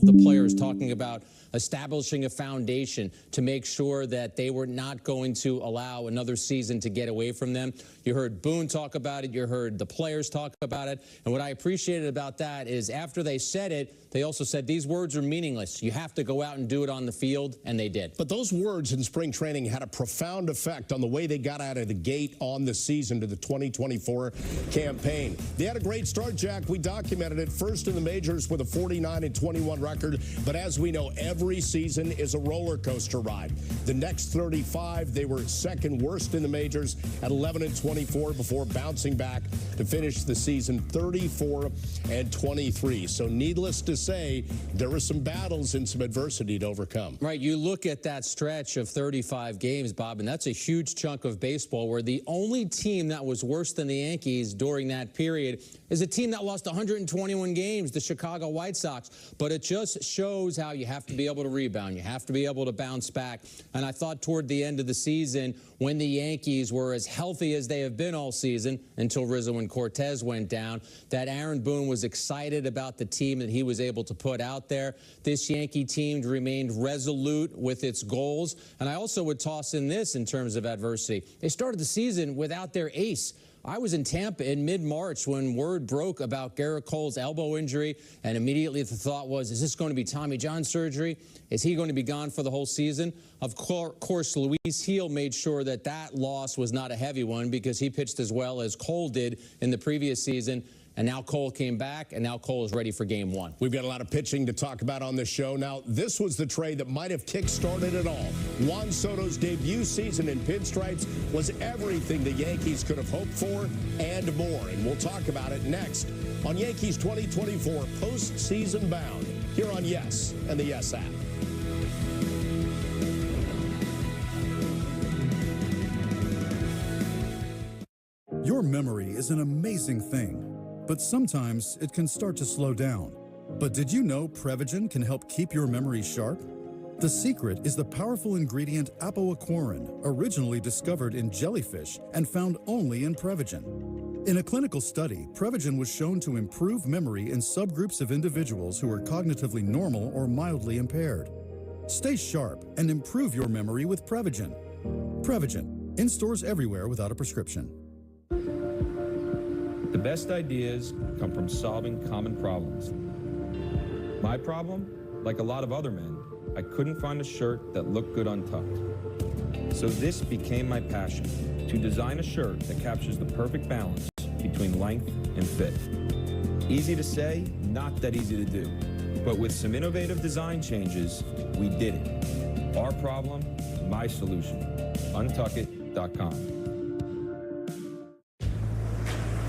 of the players talking about establishing a foundation to make sure that they were not going to allow another season to get away from them. You heard Boone talk about it. You heard the players talk about it. And what I appreciated about that is after they said it, they also said these words are meaningless. You have to go out and do it on the field, and they did. But those words in spring training had a profound effect on the way they got out of the gate on the season to the 2024 campaign. They had a great start, Jack. We documented it. First in the majors with a 49-21 record. But as we know, every season is a roller coaster ride. The next 35, they were second worst in the majors at 11-24 before bouncing back to finish the season 34-23. So needless to say, there were some battles and some adversity to overcome. Right. You look at that stretch of 35 games, Bob, and that's a huge chunk of baseball where the only team that was worse than the Yankees during that period is a team that lost 121 games, the Chicago White Sox. But it just shows how you have to be able to rebound. You have to be able to bounce back. And I thought toward the end of the season, when the Yankees were as healthy as they have been all season until Rizzo and Cortez went down, that Aaron Boone was excited about the team that he was able to put out there. This Yankee team remained resolute with its goals. And I also would toss in this in terms of adversity. They started the season without their ace. I was in Tampa in mid-March when word broke about Garrett Cole's elbow injury, and immediately the thought was, is this going to be Tommy John surgery? Is he going to be gone for the whole season? Of course, Luis Heel made sure that that loss was not a heavy one because he pitched as well as Cole did in the previous season. And now Cole came back, and now Cole is ready for Game 1. We've got a lot of pitching to talk about on this show. Now, this was the trade that might have kick-started it all. Juan Soto's debut season in pinstripes was everything the Yankees could have hoped for and more. And we'll talk about it next on Yankees 2024 Postseason Bound here on Yes and the Yes app. Your memory is an amazing thing. But sometimes it can start to slow down. But did you know Prevagen can help keep your memory sharp? The secret is the powerful ingredient apoaquarin, originally discovered in jellyfish and found only in Prevagen. In a clinical study, Prevagen was shown to improve memory in subgroups of individuals who are cognitively normal or mildly impaired. Stay sharp and improve your memory with Prevagen. Prevagen, in stores everywhere without a prescription. The best ideas come from solving common problems. My problem, like a lot of other men, I couldn't find a shirt that looked good untucked. So this became my passion, to design a shirt that captures the perfect balance between length and fit. Easy to say, not that easy to do. But with some innovative design changes, we did it. Our problem, my solution. Untuckit.com.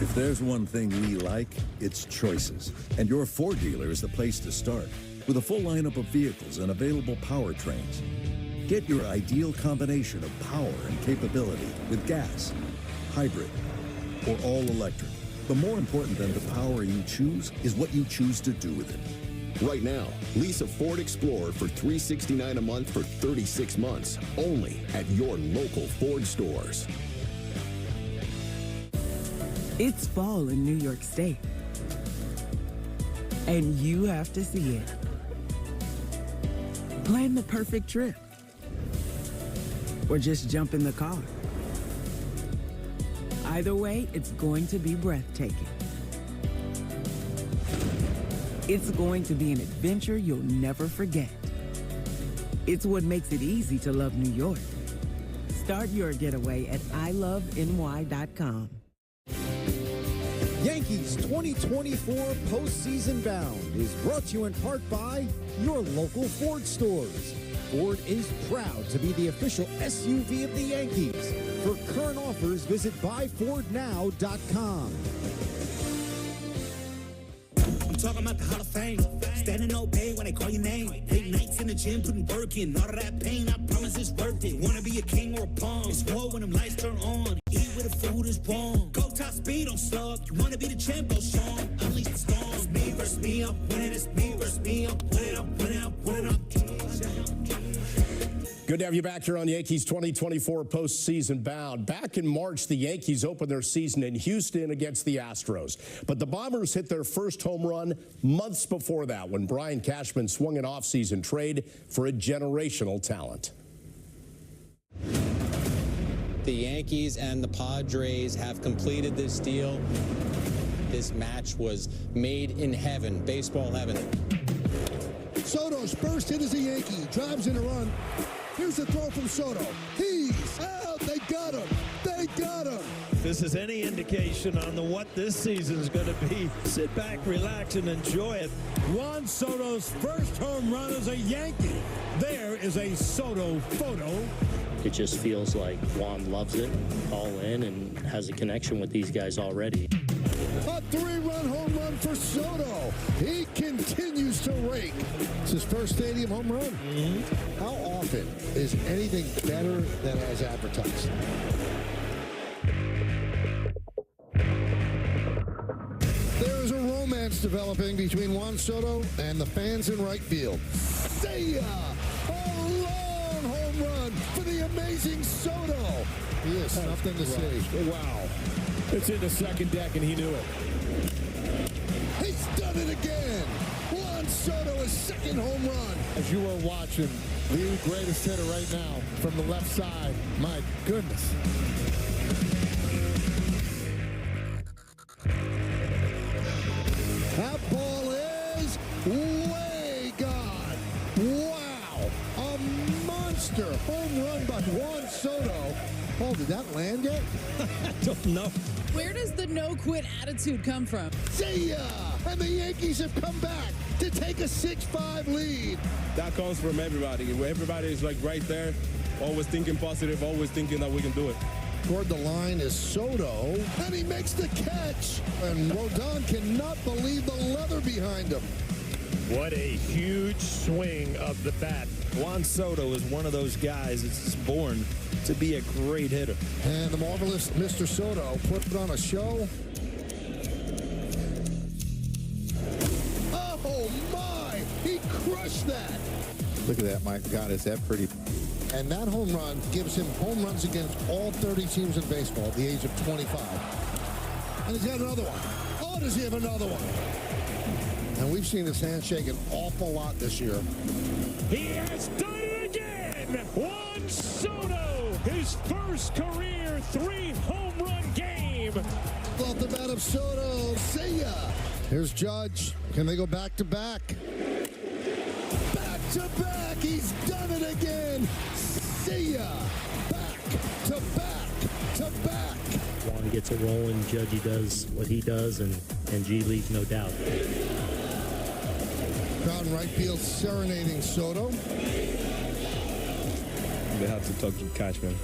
If there's one thing we like, it's choices. And your Ford dealer is the place to start. With a full lineup of vehicles and available powertrains. Get your ideal combination of power and capability with gas, hybrid, or all electric. But more important than the power you choose is what you choose to do with it. Right now, lease a Ford Explorer for $369 a month for 36 months, only at your local Ford stores. It's fall in New York State, and you have to see it. Plan the perfect trip, or just jump in the car. Either way, it's going to be breathtaking. It's going to be an adventure you'll never forget. It's what makes it easy to love New York. Start your getaway at iloveny.com. Yankees 2024 Postseason Bound is brought to you in part by your local Ford stores. Ford is proud to be the official SUV of the Yankees. For current offers, visit buyfordnow.com. I'm talking about the Hall of Fame. Standing no pay when they call your name. Late nights in the gym, putting work in. All of that pain, I promise it's worth it. Wanna be a king or a pawn? It's war when them lights turn on. Eat where the food is warm. Go top speed on slug. You wanna be the champ, go strong. Unleash the storm. It's me versus me. I'm winning. It's me versus me. I'm winning. I'm winning. I'm winning. I'm Good to have you back here on Yankees 2024 postseason bound. Back in March, the Yankees opened their season in Houston against the Astros. But the Bombers hit their first home run months before that when Brian Cashman swung an offseason trade for a generational talent. The Yankees and the Padres have completed this deal. This match was made in heaven, baseball heaven. Soto's first hit as a Yankee, drives in a run. Here's the throw from Soto. He's out. They got him. They got him. If this is any indication on what this season is going to be, sit back, relax, and enjoy it. Juan Soto's first home run as a Yankee. There is a Soto photo. It just feels like Juan loves it, all in, and has a connection with these guys already. A three-run home run for Soto. He continues to rake. It's his first stadium home run. How often is anything better than as advertised? There is a romance developing between Juan Soto and the fans in right field. See ya! A long home run for the amazing Soto. He is something to see. Wow. It's in the second deck, and he knew it. He's done it again. Juan Soto, his second home run. As you are watching, the greatest hitter right now from the left side. My goodness. That ball is way gone. Wow. A monster home run by Juan Soto. Oh, did that land yet? I don't know. Where does the no-quit attitude come from? See ya! And the Yankees have come back to take a 6-5 lead. That comes from everybody. Everybody is like right there, always thinking positive, always thinking that we can do it. Toward the line is Soto, and he makes the catch. And Rodon cannot believe the leather behind him. What a huge swing of the bat. Juan Soto is one of those guys that's born to be a great hitter. And the marvelous Mr. Soto put on a show. Oh, my! He crushed that. Look at that, my God, is that pretty? And that home run gives him home runs against all 30 teams in baseball at the age of 25. And he's got another one. Oh, does he have another one? And we've seen this handshake an awful lot this year. He has done it again! Juan Soto, his first career 3-home run game. Off the bat of Soto. See ya. Here's Judge. Can they go back to back? Back to back. He's done it again. See ya. Back to back to back. Juan gets it rolling. Judge does what he does, and G leaves no doubt. Crowd in right field serenading Soto. They have to talk to Cashman.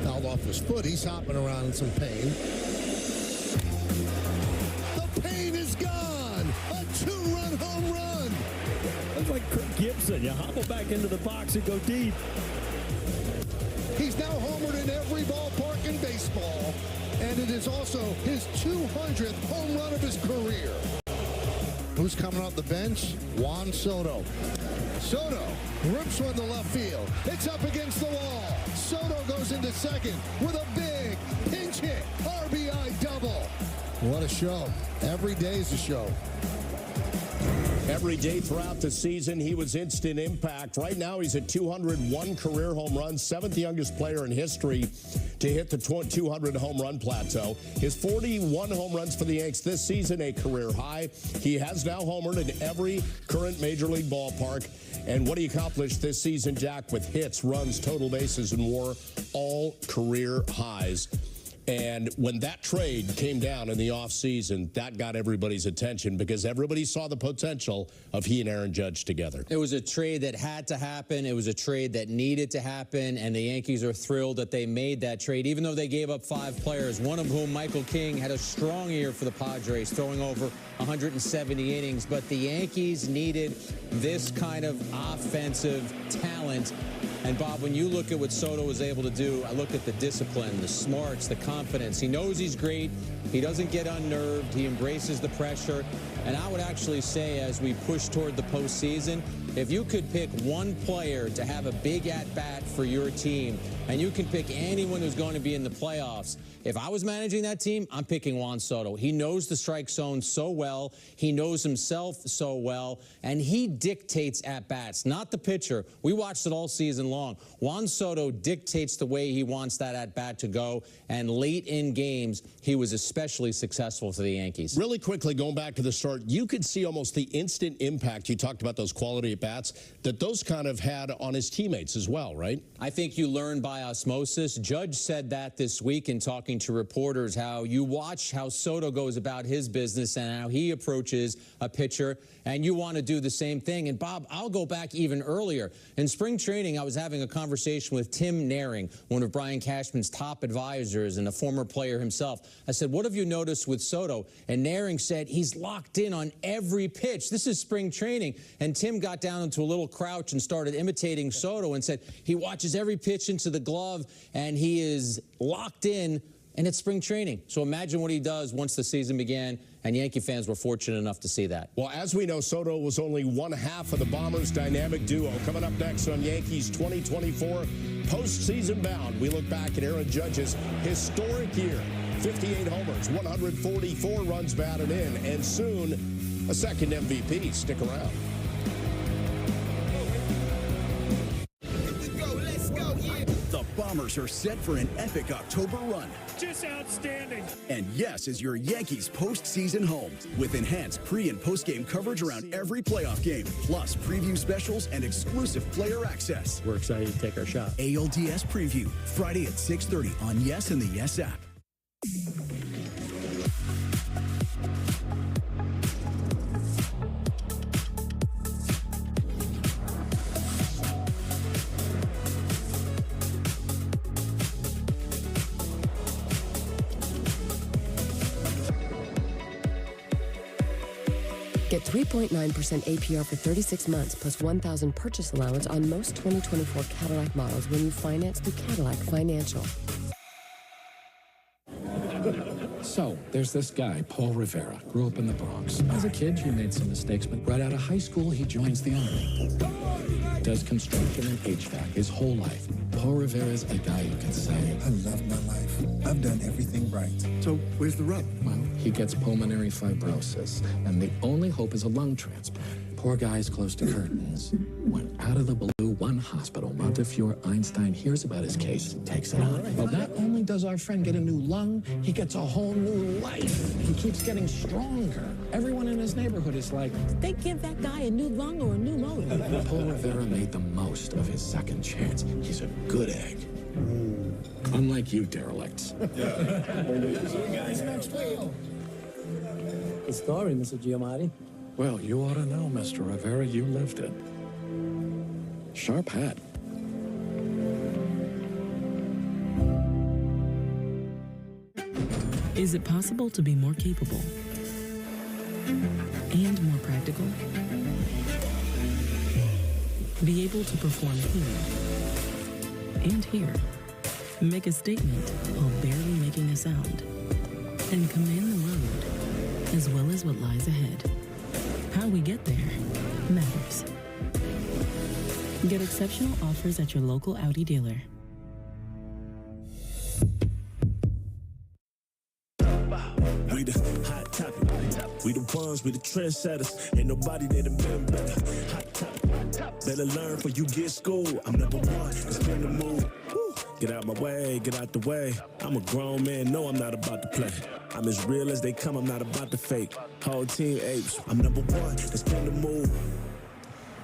Fouled off his foot. He's hopping around in some pain. The pain is gone. A 2-run home run. That's like Kirk Gibson. You hobble back into the box and go deep. He's now homered in every ballpark in baseball. And it is also his 200th home run of his career. Who's coming off the bench? Juan Soto. Soto rips one to left field. It's up against the wall. Soto goes into second with a big pinch hit. RBI double. What a show. Every day is a show. Every day throughout the season, he was instant impact. Right now, he's at 201 career home runs, 7th youngest player in history to hit the 200 home run plateau. His 41 home runs for the Yanks this season, a career high. He has now homered in every current major league ballpark. And what he accomplished this season, Jack, with hits, runs, total bases, and WAR, all career highs. And when that trade came down in the offseason, that got everybody's attention because everybody saw the potential of he and Aaron Judge together. It was a trade that had to happen. It was a trade that needed to happen, and the Yankees are thrilled that they made that trade, even though they gave up 5 players, one of whom, Michael King, had a strong year for the Padres, throwing over 170 innings. But the Yankees needed this kind of offensive talent. And, Bob, when you look at what Soto was able to do, I look at the discipline, the smarts, the confidence. He knows he's great. He doesn't get unnerved. He embraces the pressure. And I would actually say as we push toward the postseason, if you could pick one player to have a big at-bat for your team, and you can pick anyone who's going to be in the playoffs, if I was managing that team, I'm picking Juan Soto. He knows the strike zone so well. He knows himself so well, and he dictates at-bats, not the pitcher. We watched it all season long. Juan Soto dictates the way he wants that at-bat to go, and late in games, he was especially successful for the Yankees. Really quickly, going back to the start, you could see almost the instant impact. You talked about those quality at-bats that those kind of had on his teammates as well, right? I think you learn by osmosis. Judge said that this week in talking to reporters, how you watch how Soto goes about his business and how he approaches a pitcher, and you want to do the same thing. And Bob, I'll go back even earlier. In spring training, I was having a conversation with Tim Naring, one of Brian Cashman's top advisors and a former player himself. I said, what have you noticed with Soto? And Naring said he's locked in on every pitch. This is spring training. And Tim got down into a little crouch and started imitating Soto and said he watches every pitch into the glove and he is locked in, and it's spring training. So imagine what he does once the season began, and Yankee fans were fortunate enough to see that. Well, as we know, Soto was only one half of the Bombers' dynamic duo. Coming up next on Yankees 2024 postseason bound, we look back at Aaron Judge's historic year. 58 homers, 144 runs batted in, and soon a second MVP. Stick around. The Bombers are set for an epic October run. Just outstanding. And Yes is your Yankees postseason home with enhanced pre- and post-game coverage around every playoff game, plus preview specials and exclusive player access. We're excited to take our shot. ALDS Preview, Friday at 6:30 on Yes and the Yes app. Get 3.9% APR for 36 months plus $1,000 purchase allowance on most 2024 Cadillac models when you finance through Cadillac Financial. So, there's this guy, Paul Rivera, grew up in the Bronx. As a kid, he made some mistakes, but right out of high school, he joins the Army. Does construction and HVAC his whole life. Paul Rivera's a guy you can say, I love my life. I've done everything right. So, where's the rub? Well, he gets pulmonary fibrosis, and the only hope is a lung transplant. Poor guy's close to curtains. When out of the blue, one hospital, Montefiore Einstein, hears about his case and takes it on. Well, not only does our friend get a new lung, he gets a whole new life. He keeps getting stronger. Everyone in his neighborhood is like, they give that guy a new lung or a new motor. Paul Rivera made the most of his second chance. He's a good egg. Unlike you, derelicts. See you guys next week. Good story, Mr. Giamatti. Well, you ought to know, Mr. Rivera, you lived it. Sharp hat. Is it possible to be more capable and more practical? Be able to perform here and here. Make a statement while barely making a sound. And command the road, as well as what lies ahead. How we get there matters. Get exceptional offers at your local Audi dealer. We the hot topic. We the ones, we the trendsetters. Ain't nobody that have been better. Hot topic. Better learn before you get schooled. I'm number one, let's spin the move. Get out my way, get out the way. I'm a grown man, no, I'm not about to play. I'm as real as they come, I'm not about to fake. Whole team apes, I'm number one, let's spin the move.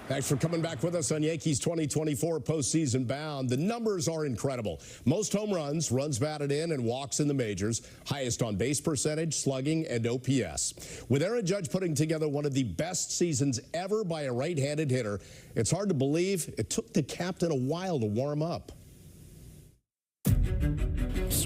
Thanks for coming back with us on Yankees 2024 postseason bound. The numbers are incredible. Most home runs, runs batted in, and walks in the majors. Highest on base percentage, slugging, and OPS. With Aaron Judge putting together one of the best seasons ever by a right-handed hitter, it's hard to believe it took the captain a while to warm up.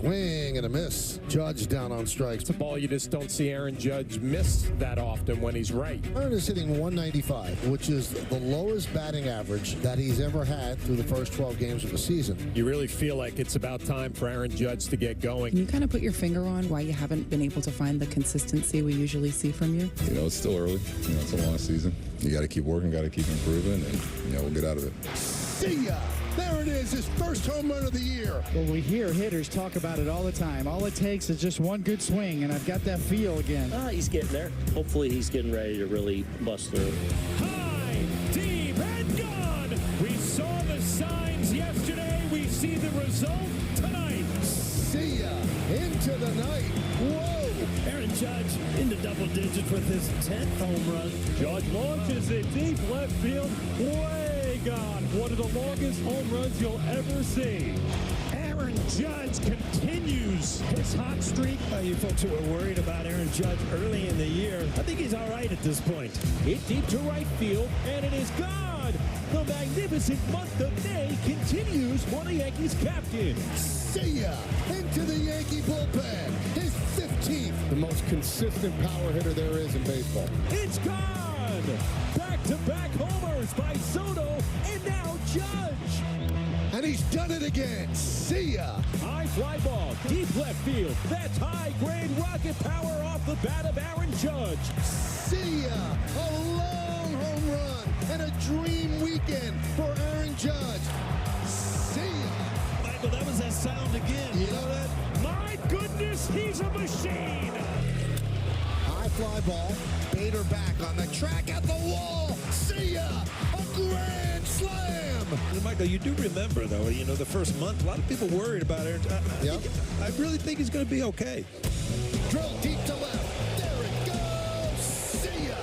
swing and a miss. Judge down on strikes. It's a ball you just don't see Aaron Judge miss that often when he's right. Aaron is hitting 195, which is the lowest batting average that he's ever had through the first 12 games of the season. You really feel like it's about time for Aaron Judge to get going. Can you kind of put your finger on why you haven't been able to find the consistency we usually see from you? You know, it's still early. You know, it's a long season. You got to keep working, got to keep improving, and, you know, we'll get out of it. See ya! There it is, his first home run of the year. Well, we hear hitters talk about it all the time. All it takes is just one good swing, and I've got that feel again. He's getting there. Hopefully he's getting ready to really bust through. High, deep, and gone. We saw the signs yesterday. We see the result tonight. See ya! Into the night. Whoa! Aaron Judge into double digits with his 10th home run. Judge launches it deep left field. Way gone. One of the longest home runs you'll ever see. Aaron Judge continues his hot streak. You folks who were worried about Aaron Judge early in the year, I think he's all right at this point. Hit deep to right field, and it is gone. The magnificent month of May continues for the Yankees captain. See ya! Into the Yankee bullpen. His 15th. The most consistent power hitter there is in baseball. It's gone! Back-to-back homers by Soto, and now Judge. And he's done it again. See ya! High fly ball, deep left field. That's high-grade rocket power off the bat of Aaron Judge. See ya! A long home run and a dream weekend for Aaron Judge. See ya! Michael, that was that sound again. You know that? My goodness, he's a machine! High fly ball. Bader back on the track at the wall. See ya! A grand slam! And Michael, you do remember, though, you know, the first month, a lot of people worried about Aaron. I really think he's going to be okay. Drill deep to left. There it goes. See ya!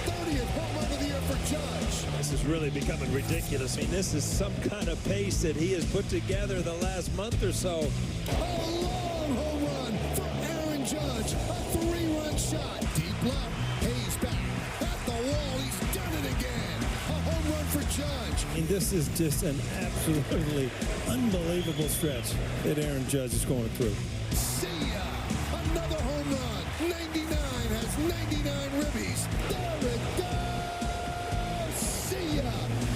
30th home run of the year for Judge. This is really becoming ridiculous. I mean, this is some kind of pace that he has put together the last month or so. A long home run for Aaron Judge. A 3-run shot. Deep left. Hayes back. At the wall. He's done it again. A home run for Judge. I mean, this is just an absolutely unbelievable stretch that Aaron Judge is going through. See ya! Another home run. 99 has 99 ribbies. There it goes! See ya!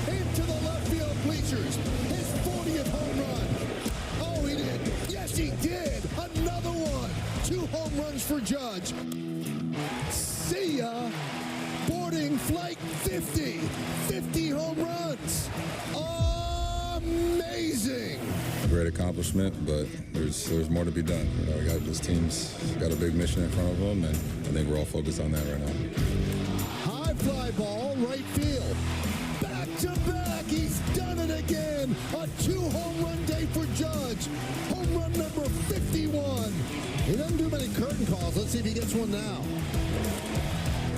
Into the left field bleachers. His 40th home run. Oh, he did. Yes, he did. Another one. 2 home runs for Judge. See ya! Boarding flight 50. 50 home runs. Amazing! Great accomplishment, but there's more to be done. You know, we got this team's got a big mission in front of them, and I think we're all focused on that right now. High fly ball, right field. Back to back, he's done it again. A 2 home run day for Judge. Home run number 51. He doesn't do many curtain calls. Let's see if he gets one now.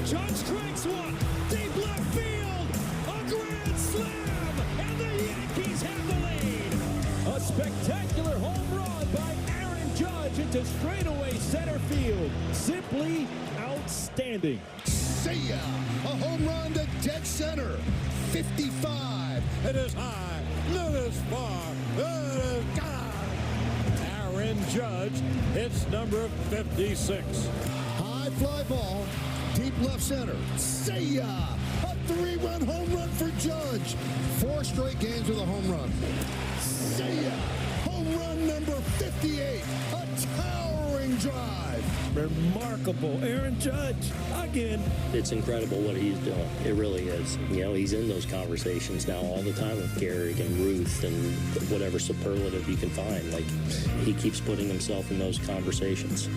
Judge strikes one. Deep left field. A grand slam. And the Yankees have the lead. A spectacular home run by Aaron Judge into straightaway center field. Simply outstanding. See ya! A home run to dead center. 55. It is high. It is far. It is gone. Aaron Judge hits number 56. High fly ball. Deep left center. See ya! A 3-run home run for Judge. 4 straight games with a home run. See ya! Home run number 58. A towering drive. Remarkable. Aaron Judge, again. It's incredible what he's doing. It really is. You know, he's in those conversations now all the time with Gehrig and Ruth and whatever superlative you can find. Like, he keeps putting himself in those conversations.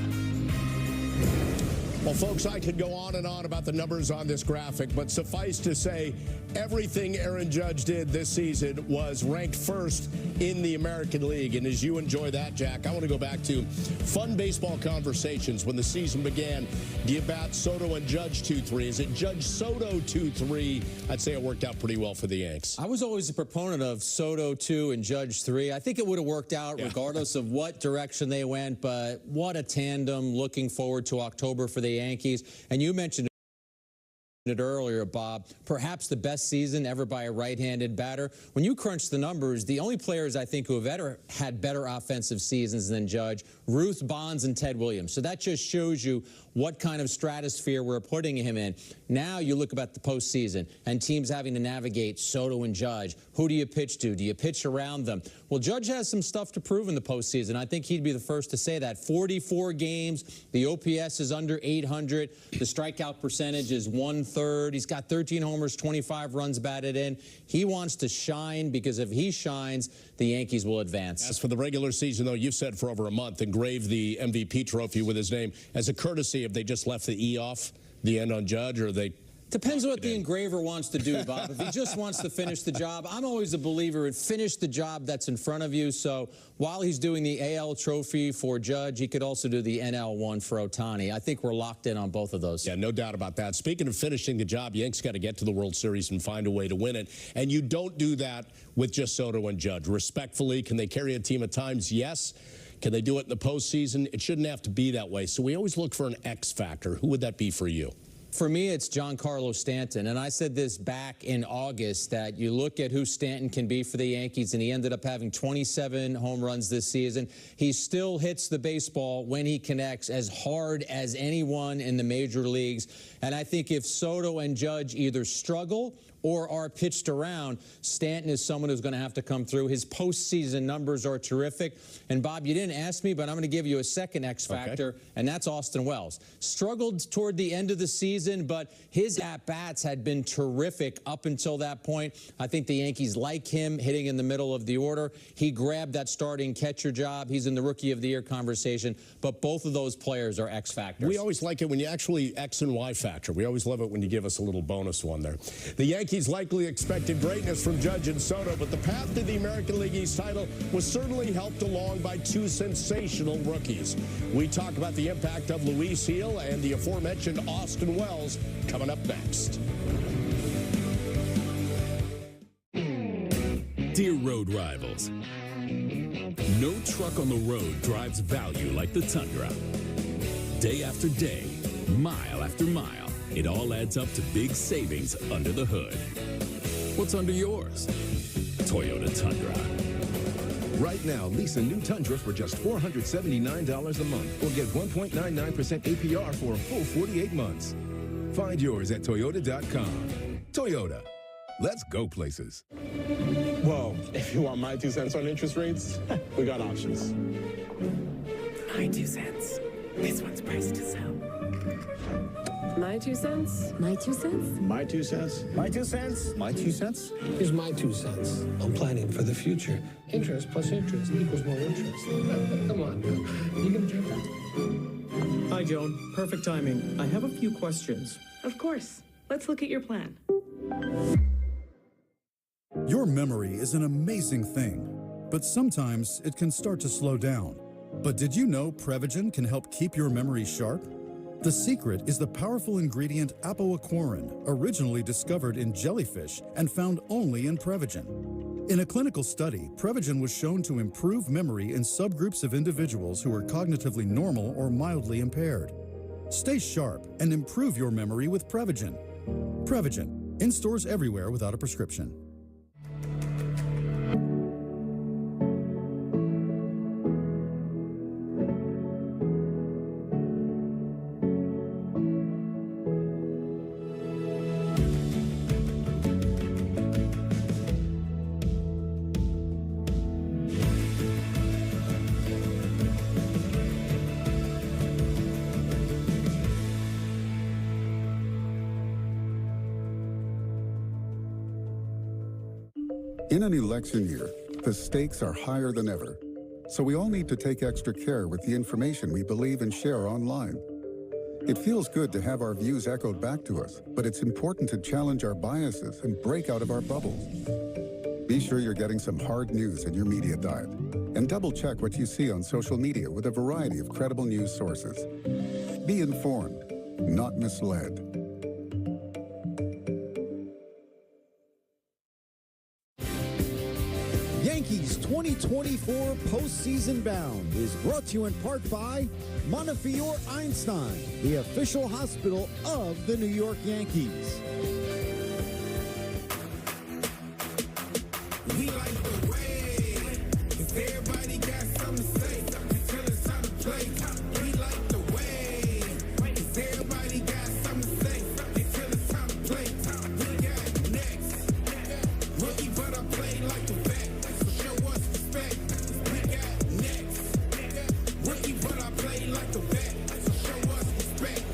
Well, folks, I could go on and on about the numbers on this graphic, but suffice to say, everything Aaron Judge did this season was ranked first in the American League. And as you enjoy that, Jack, I want to go back to fun baseball conversations when the season began. Do you bat Soto and Judge 2-3? Is it Judge Soto 2-3? I'd say it worked out pretty well for the Yanks. I was always a proponent of Soto 2 and Judge 3. I think it would have worked out regardless of what direction they went, but what a tandem. Looking forward to October for the Yankees. And you mentioned earlier, Bob, perhaps the best season ever by a right-handed batter. When you crunch the numbers, the only players I think who have ever had better offensive seasons than Judge, Ruth, Bonds, and Ted Williams. So that just shows you what kind of stratosphere we're putting him in. Now you look about the postseason and teams having to navigate Soto and Judge. Who do you pitch to? Do you pitch around them? Well, Judge has some stuff to prove in the postseason. I think he'd be the first to say that. 44 games. The OPS is under 800. The strikeout percentage is 1/3. He's got 13 homers, 25 runs batted in. He wants to shine because if he shines, the Yankees will advance. As for the regular season, though, you've said for over a month, engraved the MVP trophy with his name. As a courtesy, if they just left the E off the end on Judge, or they... Depends what the engraver wants to do, Bob. If he just wants to finish the job, I'm always a believer in finish the job that's in front of you. So while he's doing the AL trophy for Judge, he could also do the NL one for Ohtani. I think we're locked in on both of those. Yeah, no doubt about that. Speaking of finishing the job, Yanks got to get to the World Series and find a way to win it. And you don't do that with just Soto and Judge. Respectfully, can they carry a team at times? Yes. Can they do it in the postseason? It shouldn't have to be that way. So we always look for an X factor. Who would that be for you? For me, it's Giancarlo Stanton, and I said this back in August, that you look at who Stanton can be for the Yankees, and he ended up having 27 home runs this season. He still hits the baseball when he connects as hard as anyone in the major leagues, and I think if Soto and Judge either struggle or are pitched around, Stanton is someone who's going to have to come through. His postseason numbers are terrific. And, Bob, you didn't ask me, but I'm going to give you a second X factor, and that's Austin Wells. Struggled toward the end of the season, but his at-bats had been terrific up until that point. I think the Yankees like him hitting in the middle of the order. He grabbed that starting catcher job. He's in the Rookie of the Year conversation, but both of those players are X factors. We always like it when you actually X and Y factor. We always love it when you give us a little bonus one there. The Yankees likely expected greatness from Judge and Soto, but the path to the American League East title was certainly helped along by two sensational rookies. We talk about the impact of Luis Gil and the aforementioned Austin Wells coming up next. Dear road rivals, no truck on the road drives value like the Tundra. Day after day, mile after mile, it all adds up to big savings under the hood. What's under yours? Toyota Tundra. Right now, lease a new Tundra for just $479 a month or get 1.99% APR for a full 48 months. Find yours at Toyota.com. Toyota. Let's go places. Well, if you want my 2 cents on interest rates, we got options. My 2 cents. This one's priced to sell. My 2 cents? My 2 cents? My 2 cents? My 2 cents? My 2 cents? Here's my 2 cents. I'm planning for the future. Interest plus interest equals more interest. Come on, now. You can do that. Hi, Joan. Perfect timing. I have a few questions. Of course. Let's look at your plan. Your memory is an amazing thing, but sometimes it can start to slow down. But did you know Prevagen can help keep your memory sharp? The secret is the powerful ingredient apoaquarin, originally discovered in jellyfish and found only in Prevagen. In a clinical study, Prevagen was shown to improve memory in subgroups of individuals who are cognitively normal or mildly impaired. Stay sharp and improve your memory with Prevagen. Prevagen, in stores everywhere without a prescription. In an election year, the stakes are higher than ever. So we all need to take extra care with the information we believe and share online. It feels good to have our views echoed back to us, but it's important to challenge our biases and break out of our bubbles. Be sure you're getting some hard news in your media diet, and double-check what you see on social media with a variety of credible news sources. Be informed, not misled. Yankees 2024 Postseason Bound is brought to you in part by Montefiore Einstein, the official hospital of the New York Yankees. We like the way, if everybody got something to say, tell us how to play. We like the way, if everybody got something to say, tell us how to play. We got next, rookie but I play like the vet, so show us respect. We got next, rookie but I play like the vet, so show us respect.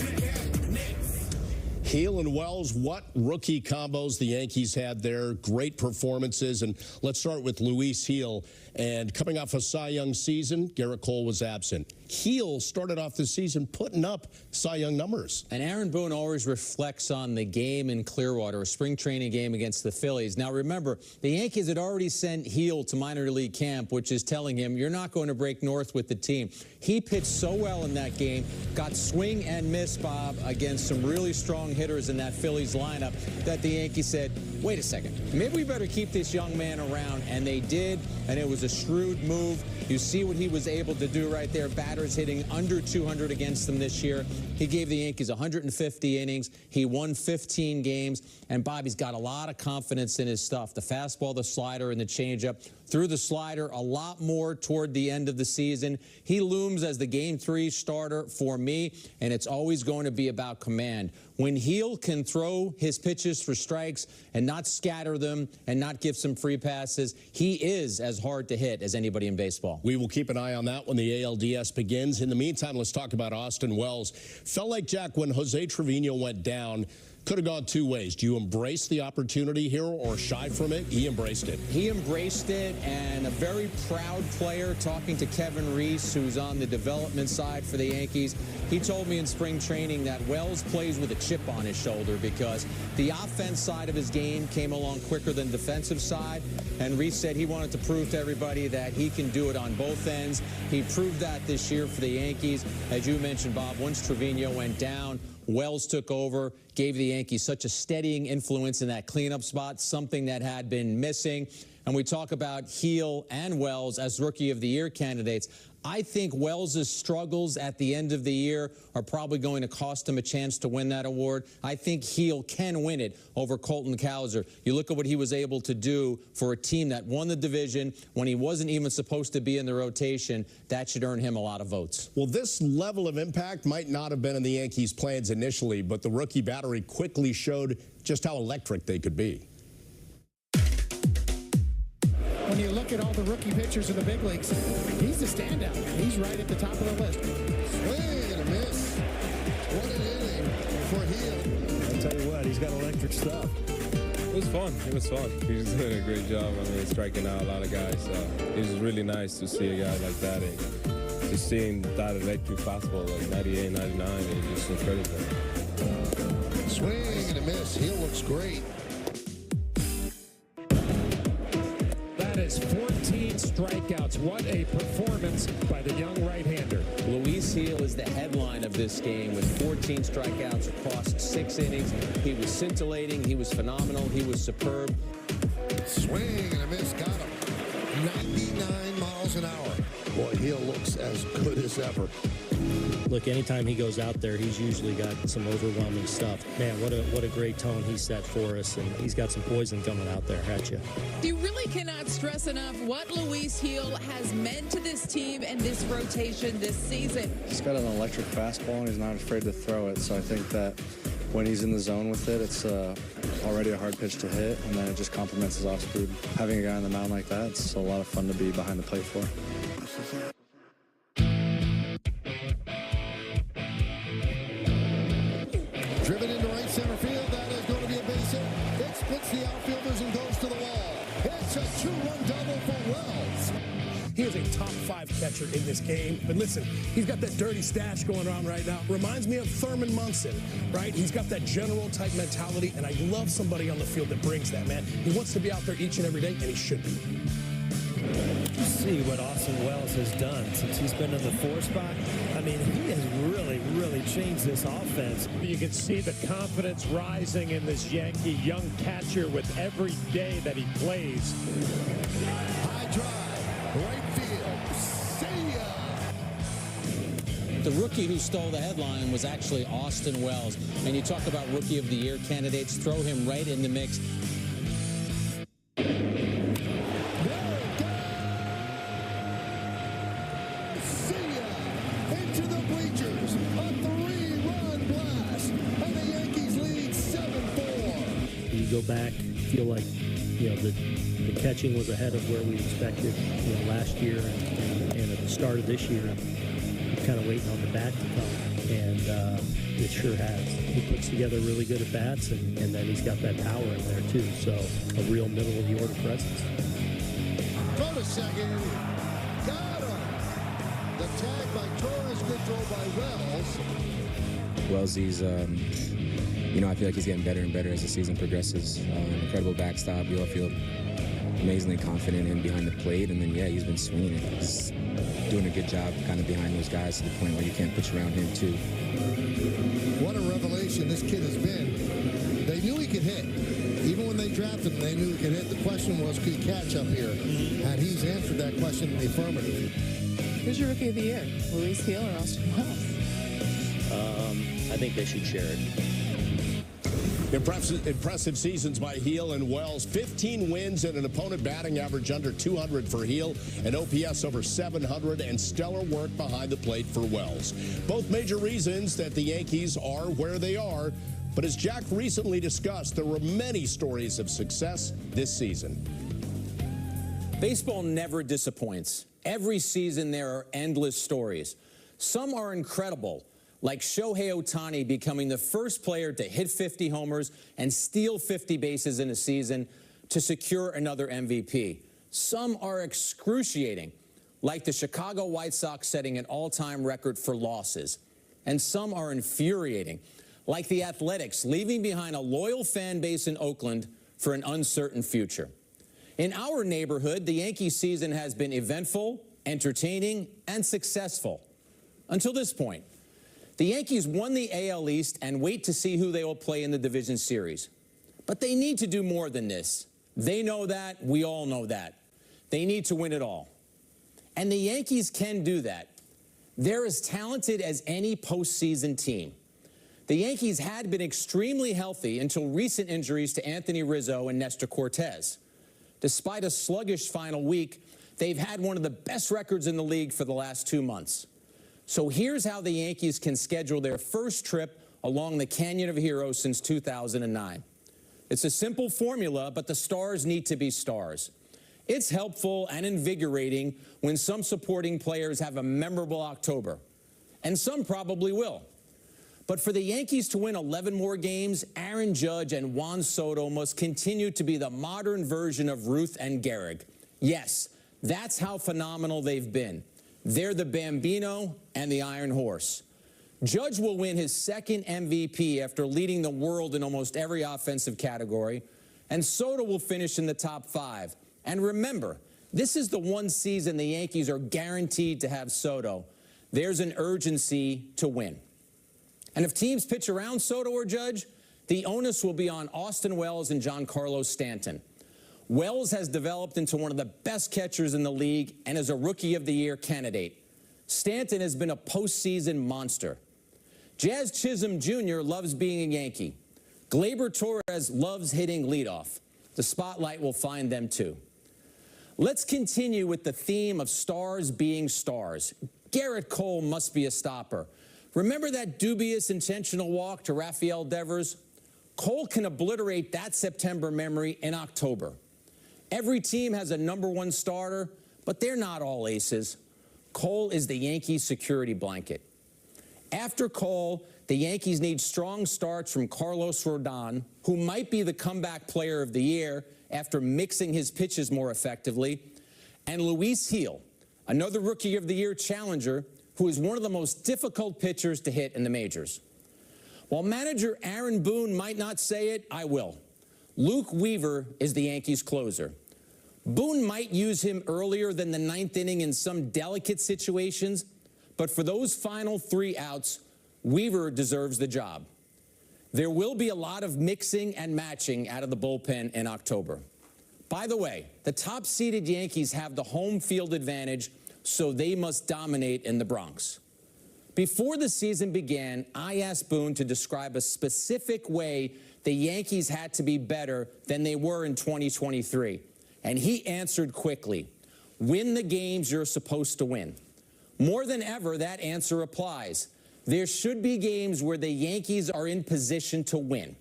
We got next. Heel and Wells, what rookie combos the Yankees had there. Great performances. And let's start with Luis Heel. And coming off a Cy Young season, Garrett Cole was absent. Heel started off the season putting up Cy Young numbers. And Aaron Boone always reflects on the game in Clearwater, a spring training game against the Phillies. Now remember, the Yankees had already sent Heel to minor league camp, which is telling him you're not going to break north with the team. He pitched so well in that game, got swing and miss, Bob, against some really strong hitters in that Phillies lineup, that the Yankees said, wait a second, maybe we better keep this young man around. And they did, and it was a shrewd move. You see what he was able to do right there. Batters hitting under 200 against them this year. He gave the Yankees 150 innings. He won 15 games. And Bobby's got a lot of confidence in his stuff. The fastball, the slider, and the changeup. Threw the slider a lot more toward the end of the season. He looms as the Game 3 starter for me, and it's always going to be about command. When Heel can throw his pitches for strikes and not scatter them and not give some free passes, he is as hard to hit as anybody in baseball. We will keep an eye on that when the ALDS begins. In the meantime, let's talk about Austin Wells. Felt like, Jack, when Jose Trevino went down, could have gone two ways. Do you embrace the opportunity here or shy from it? He embraced it. He embraced it, and a very proud player, talking to Kevin Reese, who's on the development side for the Yankees. He told me in spring training that Wells plays with a chip on his shoulder because the offense side of his game came along quicker than the defensive side, and Reese said he wanted to prove to everybody that he can do it on both ends. He proved that this year for the Yankees. As you mentioned, Bob, once Trevino went down, Wells took over, gave the Yankees such a steadying influence in that cleanup spot, something that had been missing. And we talk about Heel and Wells as Rookie of the Year candidates. I think Wells' struggles at the end of the year are probably going to cost him a chance to win that award. I think Heel can win it over Colton Cowser. You look at what he was able to do for a team that won the division when he wasn't even supposed to be in the rotation. That should earn him a lot of votes. Well, this level of impact might not have been in the Yankees' plans initially, but the rookie battery quickly showed just how electric they could be. When you look at all the rookie pitchers in the big leagues, he's a standout. He's right at the top of the list. Swing and a miss. What an inning for Heel. I'll tell you what, he's got electric stuff. It was fun. It was fun. He was doing a great job. I mean, striking out a lot of guys. So it was really nice to see a guy like that. And just seeing that electric fastball, like 98, 99, is just incredible. Swing and a miss. Heel looks great. That is 14 strikeouts. What a performance by the young right-hander. Luis Heel is the headline of this game with 14 strikeouts across 6 innings. He was scintillating. He was phenomenal. He was superb. Swing and a miss. Got him. 99 miles an hour. Boy, Heel looks as good as ever. Look, anytime he goes out there, he's usually got some overwhelming stuff. Man, what a great tone he set for us, and he's got some poison coming out there at you. You really cannot stress enough what Luis Heel has meant to this team and this rotation this season. He's got an electric fastball, and he's not afraid to throw it, so I think that when he's in the zone with it, it's already a hard pitch to hit, and then it just complements his off-speed. Having a guy on the mound like that, it's a lot of fun to be behind the plate for. Driven into right center field. That is going to be a base hit. It splits the outfielders and goes to the wall. It's a 2-run double for Wells. He is a top 5 catcher in this game. But listen, he's got that dirty stash going on right now. Reminds me of Thurman Munson, right? He's got that general type mentality, and I love somebody on the field that brings that, man. He wants to be out there each and every day, and he should be. See what Austin Wells has done since he's been in the 4 spot. I mean, he has really really change this offense. You can see the confidence rising in this Yankee young catcher with every day that he plays. High drive, right field. See ya! The rookie who stole the headline was actually Austin Wells. And you talk about Rookie of the Year candidates, throw him right in the mix. Go back, feel like the catching was ahead of where we expected last year and at the start of this year. Kind of waiting on the bat to come, and it sure has. He puts together really good at bats, and then he's got that power in there too. So a real middle of the order presence. Go to second. Got him. The tag by Torres, good throw by Wells. Wellsy's, I feel like he's getting better and better as the season progresses. Incredible backstop. You all feel amazingly confident in behind the plate. And then, he's been swinging it. He's doing a good job kind of behind those guys to the point where you can't pitch around him, too. What a revelation this kid has been. They knew he could hit. Even when they drafted him, they knew he could hit. The question was, could he catch up here? And he's answered that question in the affirmative. Who's your Rookie of the Year? Luis Hill or Austin Wells? I think they should share it. Impressive seasons by Heel and Wells. 15 wins and an opponent batting average under 200 for Heel, and OPS over 700, and stellar work behind the plate for Wells. Both major reasons that the Yankees are where they are. But as Jack recently discussed, there were many stories of success this season. Baseball never disappoints. Every season there are endless stories. Some are incredible, like Shohei Ohtani becoming the first player to hit 50 homers and steal 50 bases in a season to secure another MVP. Some are excruciating, like the Chicago White Sox setting an all-time record for losses. And some are infuriating, like the Athletics leaving behind a loyal fan base in Oakland for an uncertain future. In our neighborhood, the Yankee season has been eventful, entertaining, and successful. Until this point. The Yankees won the AL East and wait to see who they will play in the division series. But they need to do more than this. They know that. We all know that. They need to win it all. And the Yankees can do that. They're as talented as any postseason team. The Yankees had been extremely healthy until recent injuries to Anthony Rizzo and Nestor Cortez. Despite a sluggish final week, they've had one of the best records in the league for the last 2 months. So here's how the Yankees can schedule their first trip along the Canyon of Heroes since 2009. It's a simple formula, but the stars need to be stars. It's helpful and invigorating when some supporting players have a memorable October, and some probably will. But for the Yankees to win 11 more games, Aaron Judge and Juan Soto must continue to be the modern version of Ruth and Gehrig. Yes, that's how phenomenal they've been. They're the Bambino and the Iron Horse. Judge will win his second MVP after leading the world in almost every offensive category, and Soto will finish in the top 5. And remember, this is the one season the Yankees are guaranteed to have Soto. There's an urgency to win. And if teams pitch around Soto or Judge, the onus will be on Austin Wells and Giancarlo Stanton. Wells has developed into one of the best catchers in the league and is a Rookie of the Year candidate. Stanton has been a postseason monster. Jazz Chisholm Jr. loves being a Yankee. Gleyber Torres loves hitting leadoff. The spotlight will find them too. Let's continue with the theme of stars being stars. Garrett Cole must be a stopper. Remember that dubious intentional walk to Rafael Devers? Cole can obliterate that September memory in October. Every team has a #1 starter, but they're not all aces. Cole is the Yankees' security blanket. After Cole, the Yankees need strong starts from Carlos Rodon, who might be the comeback player of the year after mixing his pitches more effectively, and Luis Hill, another Rookie of the Year challenger, who is one of the most difficult pitchers to hit in the majors. While manager Aaron Boone might not say it, I will. Luke Weaver is the Yankees' closer. Boone might use him earlier than the 9th inning in some delicate situations, but for those final 3 outs, Weaver deserves the job. There will be a lot of mixing and matching out of the bullpen in October. By the way, the top-seeded Yankees have the home field advantage, so they must dominate in the Bronx. Before the season began, I asked Boone to describe a specific way the Yankees had to be better than they were in 2023. And he answered quickly, win the games you're supposed to win. More than ever, that answer applies. There should be games where the Yankees are in position to win.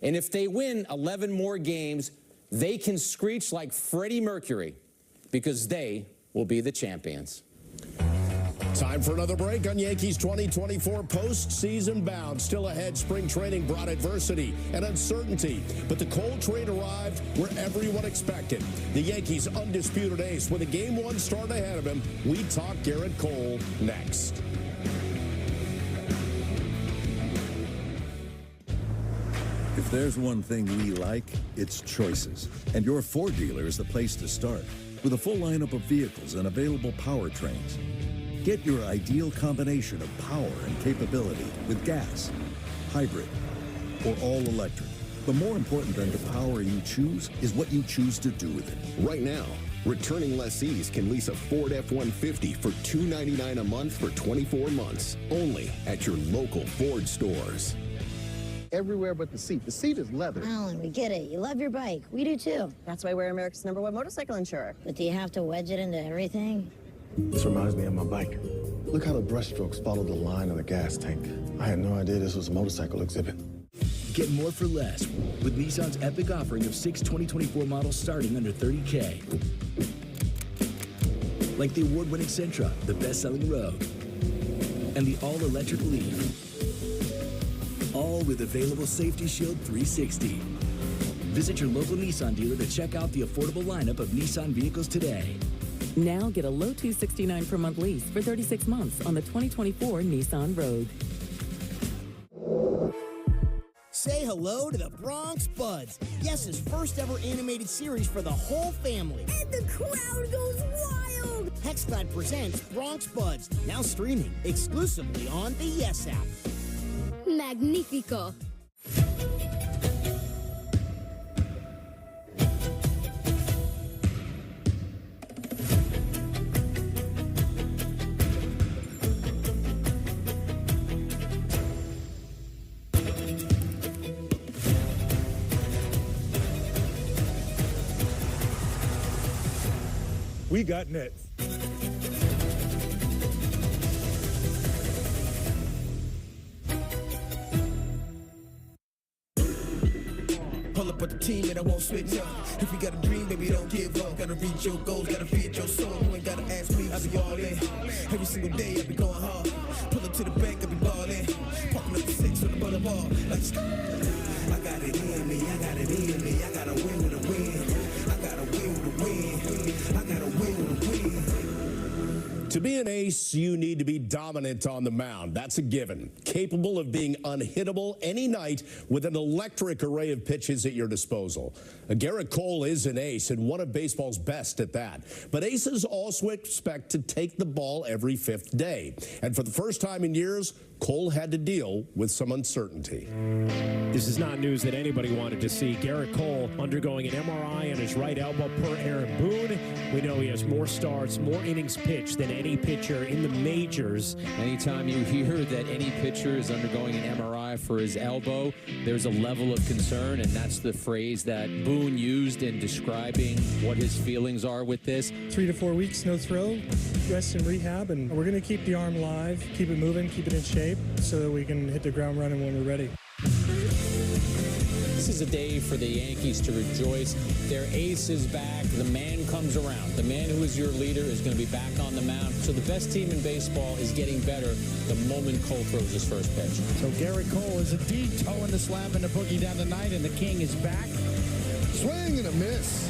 And if they win 11 more games, they can screech like Freddie Mercury because they will be the champions. Time for another break on Yankees 2024 postseason bound. Still ahead, spring training brought adversity and uncertainty, but the Cole trade arrived where everyone expected. The Yankees' undisputed ace with a Game 1 start ahead of him. We talk Garrett Cole next. If there's one thing we like, it's choices. And your Ford dealer is the place to start. With a full lineup of vehicles and available powertrains. Get your ideal combination of power and capability with gas, hybrid, or all-electric. But more important than the power you choose is what you choose to do with it. Right now, returning lessees can lease a Ford F-150 for $299 a month for 24 months, only at your local Ford stores. Everywhere but the seat. The seat is leather. Alan, we get it. You love your bike. We do too. That's why we're America's #1 motorcycle insurer. But do you have to wedge it into everything? This reminds me of my bike. Look how the brushstrokes follow the line of the gas tank. I had no idea this was a motorcycle exhibit. Get more for less with Nissan's epic offering of 6 2024 models starting under $30K. Like the award-winning Sentra, the best-selling Rogue, and the all-electric Leaf. All with available Safety Shield 360. Visit your local Nissan dealer to check out the affordable lineup of Nissan vehicles today. Now get a low $269 per month lease for 36 months on the 2024 Nissan Rogue. Say hello to the Bronx Buds. Yes's first ever animated series for the whole family. And the crowd goes wild. Hexclad presents Bronx Buds, now streaming exclusively on the Yes app. Magnifico. We got Nets. Pull up with the team and I won't switch up. If you got a dream, baby, don't give up. Gotta reach your goals, gotta feed your soul. You ain't gotta ask me, I'll be all in. Every single day, I'll be going hard. Pull up to the bank, I'll be balling. Parking up the 6 on the boulevard. Like, I got it in me, I got it in me. I gotta win with a win. I gotta win with a win. I gotta win with a win. To be an ace, you need to be dominant on the mound. That's a given. Capable of being unhittable any night with an electric array of pitches at your disposal. Garrett Cole is an ace and one of baseball's best at that. But aces also expect to take the ball every 5th day. And for the first time in years, Cole had to deal with some uncertainty. This is not news that anybody wanted to see. Garrett Cole undergoing an MRI on his right elbow per Aaron Boone. We know he has more starts, more innings pitched than any pitcher in the majors. Anytime you hear that any pitcher is undergoing an MRI for his elbow, there's a level of concern, and that's the phrase that Boone used in describing what his feelings are with this. 3 to 4 weeks, no throw, rest and rehab, and we're going to keep the arm live, keep it moving, keep it in shape, so that we can hit the ground running when we're ready. This is a day for the Yankees to rejoice. Their ace is back. The man comes around. The man who is your leader is going to be back on the mound. So the best team in baseball is getting better the moment Cole throws his first pitch. So Garrett Cole is indeed towing the slab and the boogie down tonight, and the King is back. Swing and a miss.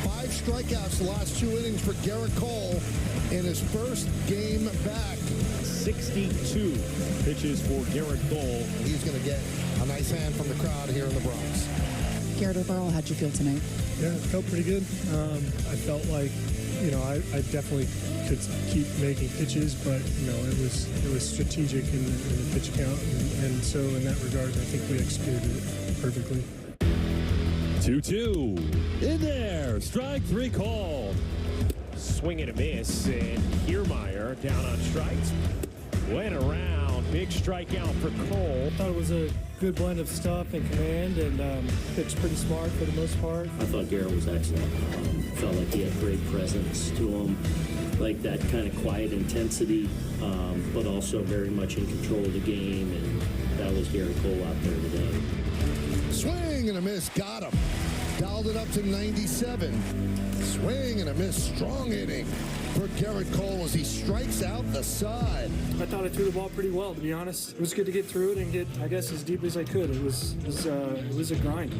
5 strikeouts the last 2 innings for Garrett Cole in his first game back. 62 pitches for Garrett Cole. He's going to get a nice hand from the crowd here in the Bronx. Garrett overall, how'd you feel tonight? Yeah, it felt pretty good. I felt like I definitely could keep making pitches, but it was strategic in the pitch count, and so in that regard, I think we executed it perfectly. 2-2 in there. Strike three called. Swing and a miss, and Kiermaier down on strikes. Went around. Big strikeout for Cole. I thought it was a good blend of stuff and command, and pitched pretty smart for the most part. I thought Garrett was excellent. Felt like he had great presence to him, like that kind of quiet intensity, but also very much in control of the game, and that was Garrett Cole out there today. Swing and a miss, got him. Dialed it up to 97. Swing and a miss, strong inning for Garrett Cole as he strikes out the side. I thought I threw the ball pretty well, to be honest. It was good to get through it and get, I guess, as deep as I could. It was a grind.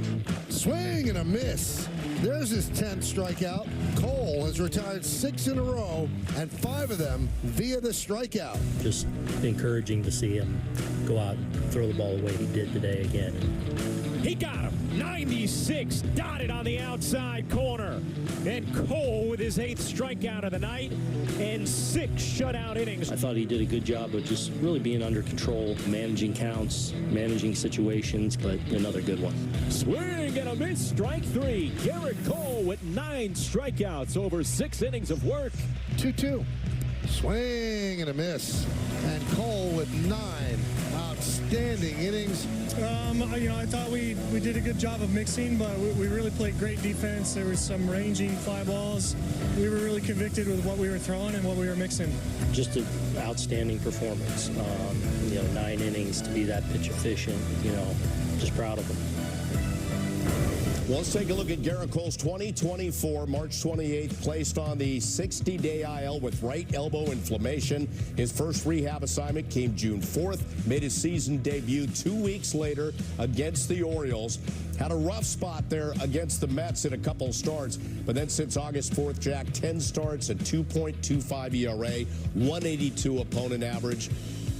Swing and a miss. There's his 10th strikeout. Cole has retired 6 in a row, and 5 of them via the strikeout. Just encouraging to see him go out and throw the ball away. He did today again. He got him. 96 dotted on the outside corner. And Cole with his 8th strikeout of the night and 6 shutout innings. I thought he did a good job of just really being under control, managing counts, managing situations, but another good one. Swing and a miss, strike 3. Garrett Cole with 9 strikeouts over 6 innings of work. 2-2. Swing and a miss. And Cole with 9 outstanding innings. I thought we did a good job of mixing, but we really played great defense. There was some ranging fly balls. We were really convicted with what we were throwing and what we were mixing. Just an outstanding performance. 9 innings to be that pitch efficient, just proud of him. Well, let's take a look at Garrett Cole's 2024, March 28th, placed on the 60-day IL with right elbow inflammation. His first rehab assignment came June 4th, made his season debut 2 weeks later against the Orioles. Had a rough spot there against the Mets in a couple starts, but then since August 4th, Jack, 10 starts at 2.25 ERA, 182 opponent average.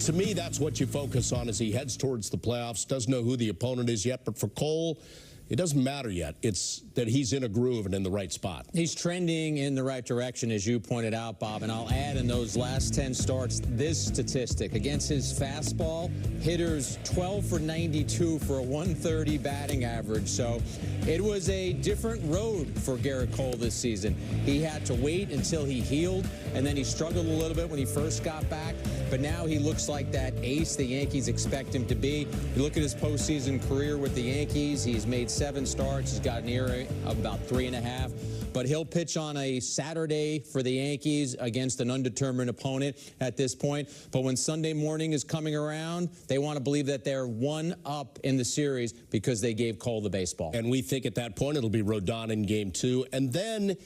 To me, that's what you focus on as he heads towards the playoffs. Doesn't know who the opponent is yet, but for Cole, it doesn't matter yet. It's that he's in a groove and in the right spot. He's trending in the right direction, as you pointed out, Bob. And I'll add in those last 10 starts this statistic. Against his fastball, hitters 12 for 92 for a 130 batting average. So it was a different road for Garrett Cole this season. He had to wait until he healed, and then he struggled a little bit when he first got back. But now he looks like that ace the Yankees expect him to be. You look at his postseason career with the Yankees. He's made 7 starts. He's got an ERA of about 3.5. But he'll pitch on a Saturday for the Yankees against an undetermined opponent at this point. But when Sunday morning is coming around, they want to believe that they're 1 up in the series because they gave Cole the baseball. And we think at that point it'll be Rodon in Game 2. And then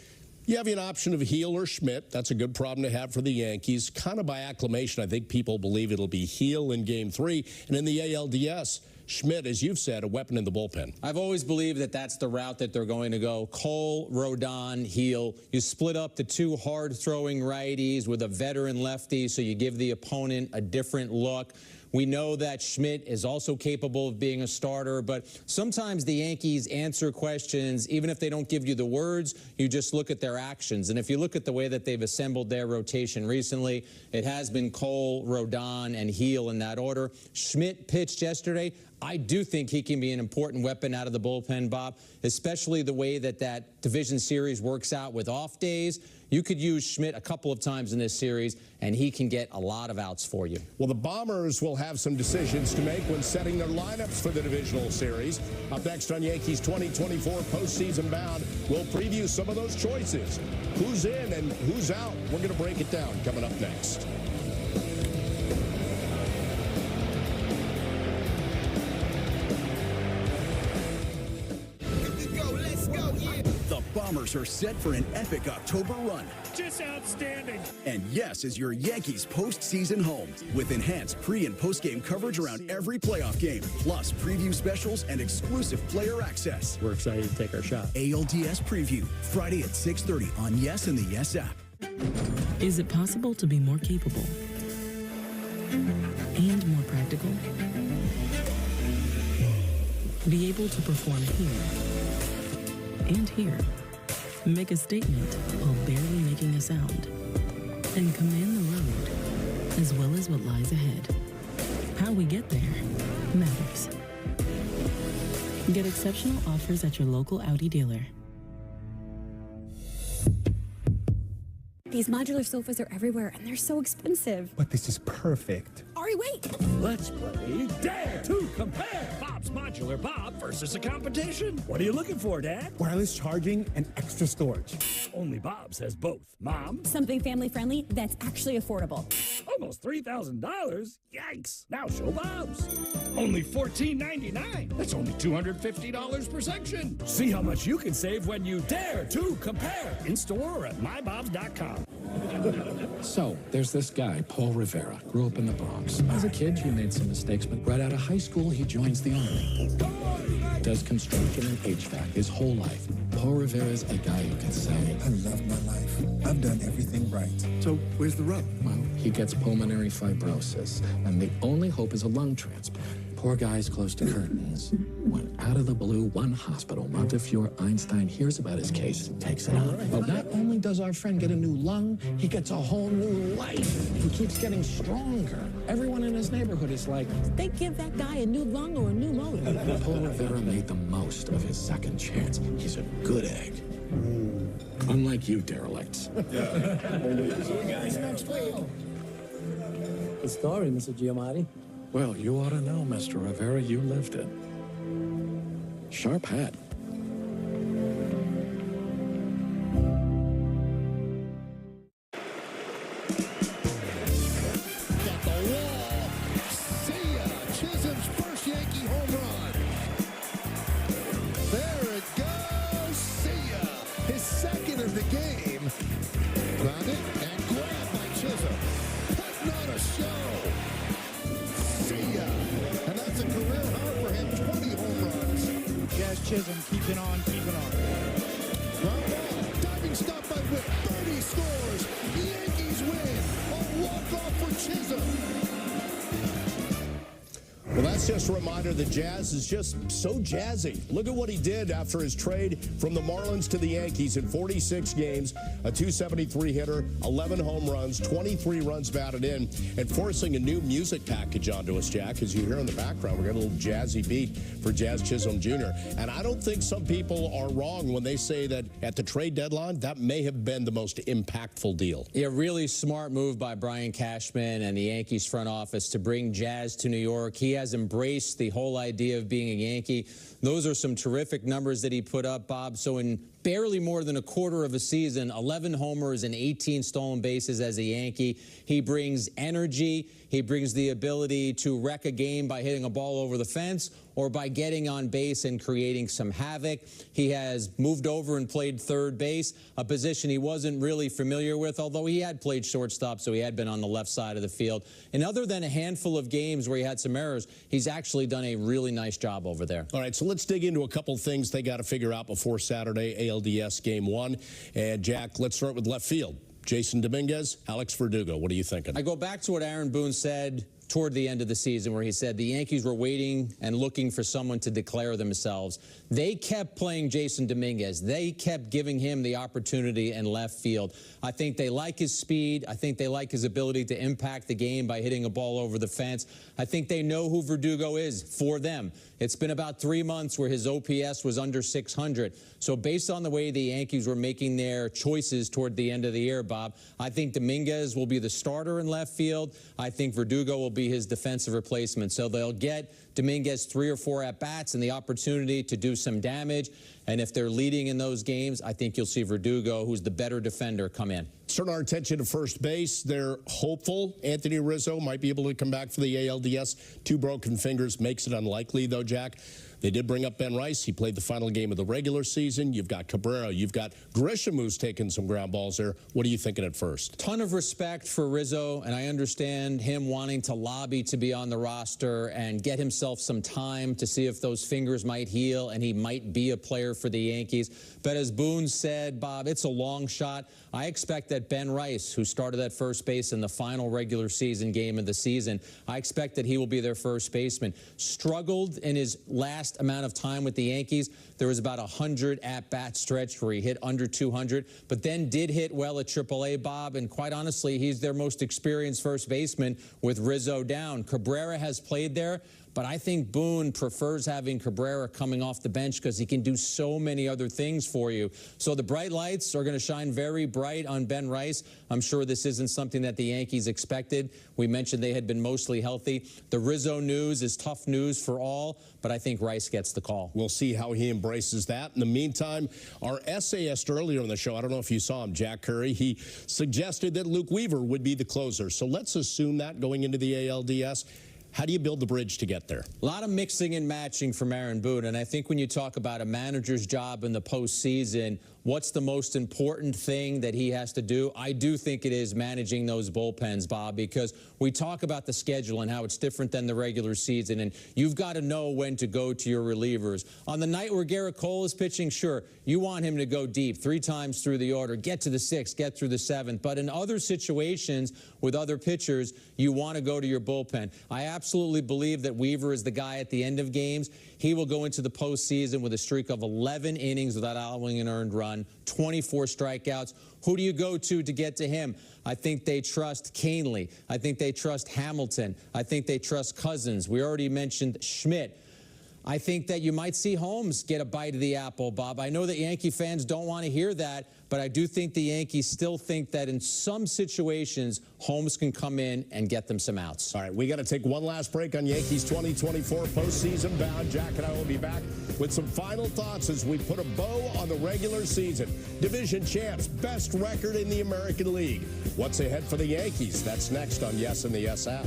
you have an option of Heel or Schmidt. That's a good problem to have for the Yankees. Kind of by acclamation, I think people believe it'll be Heel in Game 3. And in the ALDS, Schmidt, as you've said, a weapon in the bullpen. I've always believed that that's the route that they're going to go. Cole, Rodon, Heel. You split up the 2 hard-throwing righties with a veteran lefty, so you give the opponent a different look. We know that Schmidt is also capable of being a starter, but sometimes the Yankees answer questions, even if they don't give you the words, you just look at their actions. And if you look at the way that they've assembled their rotation recently, it has been Cole, Rodon, and Heel in that order. Schmidt pitched yesterday. I do think he can be an important weapon out of the bullpen, Bob, especially the way that that division series works out with off days. You could use Schmidt a couple of times in this series, and he can get a lot of outs for you. Well, the Bombers will have some decisions to make when setting their lineups for the divisional series. Up next on Yankees 2024 postseason bound, we'll preview some of those choices. Who's in and who's out? We're going to break it down coming up next. Bombers are set for an epic October run. Just outstanding. And Yes is your Yankees postseason home with enhanced pre- and post-game coverage around every playoff game, plus preview specials and exclusive player access. We're excited to take our shot. ALDS Preview, Friday at 6:30 on Yes and the Yes app. Is it possible to be more capable and more practical? Be able to perform here and here. Make a statement while barely making a sound. And command the road, as well as what lies ahead. How we get there matters. Get exceptional offers at your local Audi dealer. These modular sofas are everywhere, and they're so expensive. But this is perfect. Ari, wait! Let's play Dare to Compare. Bob's Modular Bob versus a competition. What are you looking for, Dad? Wireless charging and extra storage. Only Bob says both. Mom? Something family-friendly that's actually affordable. Almost $3,000? Yikes. Now show Bob's. Only $14.99. That's only $250 per section. See how much you can save when you Dare to Compare. In store or at mybobs.com. So, there's this guy, Paul Rivera, grew up in the Bronx. As a kid, he made some mistakes, but right out of high school, he joins the Army. Does construction and HVAC his whole life. Paul Rivera's a guy who can say, I love my life. I've done everything right. So, where's the rub? Well, he gets pulmonary fibrosis, and the only hope is a lung transplant. Poor guy's close to curtains. When out of the blue, one hospital, Montefiore Einstein, hears about his case and takes it on. But not only does our friend get a new lung, he gets a whole new life. He keeps getting stronger. Everyone in his neighborhood is like, They give that guy a new lung or a new motor. Paul Rivera made the most of his second chance. He's a good egg. Unlike you, derelicts. Guys, next week. The story, Mr. Giamatti. Well, you ought to know, Mr. Rivera. You lived it. Sharp hat. Got the wall. See ya. Chisholm's first Yankee home run. There it goes. See ya. His second of the game. Grounded and grabbed by Chisholm. Putting on a show. See ya. And that's a career high for him. 20 home runs. Jazz Chisholm keeping on, keeping on. Ground ball. Diving stop by Witt. Birdie scores. The Yankees win. A walk-off for Chisholm. Well, that's just a reminder the Jazz is just so jazzy. Look at what he did after his trade from the Marlins to the Yankees in 46 games, a .273 hitter, 11 home runs, 23 runs batted in, and forcing a new music package onto us, Jack. As you hear in the background, we got a little jazzy beat for Jazz Chisholm Jr. And I don't think some people are wrong when they say that at the trade deadline, that may have been the most impactful deal. Yeah, really smart move by Brian Cashman and the Yankees front office to bring Jazz to New York. He has embraced the whole idea of being a Yankee. Those are some terrific numbers that he put up, Bob. So in barely more than a quarter of a season, 11 homers and 18 stolen bases as a Yankee. He brings energy. He brings the ability to wreck a game by hitting a ball over the fence or by getting on base and creating some havoc. He has moved over and played third base, a position he wasn't really familiar with, although he had played shortstop, so he had been on the left side of the field. And other than a handful of games where he had some errors, he's actually done a really nice job over there. All right, so let's dig into a couple things they got to figure out before Saturday, ALDS Game 1. And, Jack, let's start with left field. Jason Dominguez, Alex Verdugo. What are you thinking? I go back to what Aaron Boone said toward the end of the season, where he said the Yankees were waiting and looking for someone to declare themselves. They kept playing Jason Dominguez. They kept giving him the opportunity in left field. I think they like his speed. I think they like his ability to impact the game by hitting a ball over the fence. I think they know who Verdugo is for them. It's been about 3 months where his OPS was under 600. So based on the way the Yankees were making their choices toward the end of the year, Bob, I think Dominguez will be the starter in left field. I think Verdugo will be his defensive replacement. So they'll get Dominguez 3 or 4 at-bats and the opportunity to do some damage. And if they're leading in those games, I think you'll see Verdugo, who's the better defender, come in. Turn our attention to first base. They're hopeful Anthony Rizzo might be able to come back for the ALDS. 2 broken fingers makes it unlikely, though, Jack. They did bring up Ben Rice. He played the final game of the regular season. You've got Cabrera. You've got Grisham, who's taken some ground balls there. What are you thinking at first? Ton of respect for Rizzo, and I understand him wanting to lobby to be on the roster and get himself some time to see if those fingers might heal and he might be a player for the Yankees. But as Boone said, Bob, it's a long shot. I expect that at Ben Rice, who started at first base in the final regular season game of the season. I expect that he will be their first baseman. Struggled in his last amount of time with the Yankees. There was about 100 at-bat stretch where he hit under 200, but then did hit well at AAA, Bob, and quite honestly, he's their most experienced first baseman with Rizzo down. Cabrera has played there, but I think Boone prefers having Cabrera coming off the bench because he can do so many other things for you. So the bright lights are going to shine very bright on Ben Rice. I'm sure this isn't something that the Yankees expected. We mentioned they had been mostly healthy. The Rizzo news is tough news for all, but I think Rice gets the call. We'll see how he embraces that. In the meantime, our essayist earlier in the show, I don't know if you saw him, Jack Curry, he suggested that Luke Weaver would be the closer. So let's assume that going into the ALDS. How do you build the bridge to get there? A lot of mixing and matching from Aaron Boone, and I think when you talk about a manager's job in the postseason, what's the most important thing that he has to do? I do think it is managing those bullpens, Bob, because we talk about the schedule and how it's different than the regular season, and you've got to know when to go to your relievers. On the night where Garrett Cole is pitching, sure, you want him to go deep 3 times through the order, get to the 6th, get through the 7th, but in other situations with other pitchers, you want to go to your bullpen. I absolutely believe that Weaver is the guy at the end of games. He will go into the postseason with a streak of 11 innings without allowing an earned run, 24 strikeouts. Who do you go to get to him? I think they trust Canely. I think they trust Hamilton. I think they trust Cousins. We already mentioned Schmidt. I think that you might see Holmes get a bite of the apple, Bob. I know that Yankee fans don't want to hear that, but I do think the Yankees still think that in some situations, Holmes can come in and get them some outs. All right, we got to take one last break on Yankees 2024 postseason bound. Jack and I will be back with some final thoughts as we put a bow on the regular season. Division champs, best record in the American League. What's ahead for the Yankees? That's next on Yes and the Yes app.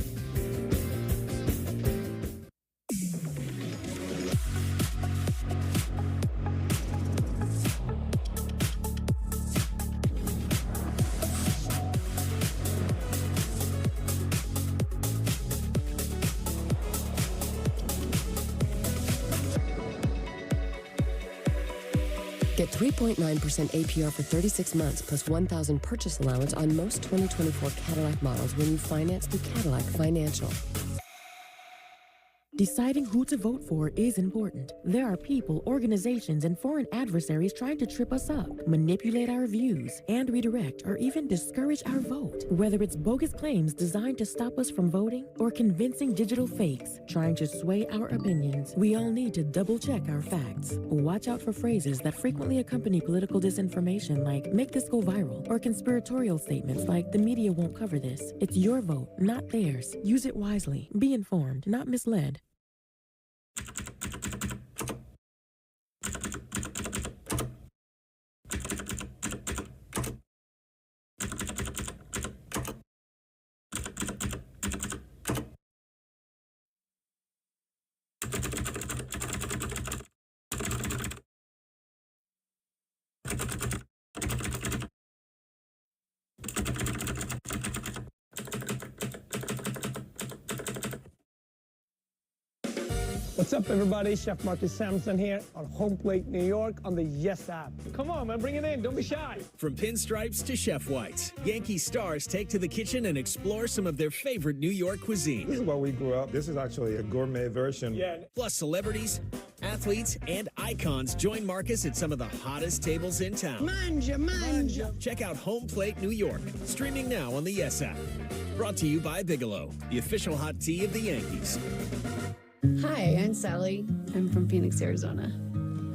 Get 3.9% APR for 36 months plus $1,000 purchase allowance on most 2024 Cadillac models when you finance through Cadillac Financial. Deciding who to vote for is important. There are people, organizations, and foreign adversaries trying to trip us up, manipulate our views, and redirect or even discourage our vote. Whether it's bogus claims designed to stop us from voting or convincing digital fakes trying to sway our opinions, we all need to double-check our facts. Watch out for phrases that frequently accompany political disinformation like, make this go viral, or conspiratorial statements like, the media won't cover this. It's your vote, not theirs. Use it wisely. Be informed, not misled. What's up, everybody? Chef Marcus Sampson here on Home Plate New York on the Yes app. Come on, man, bring it in. Don't be shy. From pinstripes to chef whites, Yankee stars take to the kitchen and explore some of their favorite New York cuisine. This is where we grew up. This is actually a gourmet version. Yeah. Plus celebrities, athletes, and icons join Marcus at some of the hottest tables in town. Manja. Check out Home Plate New York, streaming now on the Yes app. Brought to you by Bigelow, the official hot tea of the Yankees. Hi, I'm Sally. I'm from Phoenix, Arizona.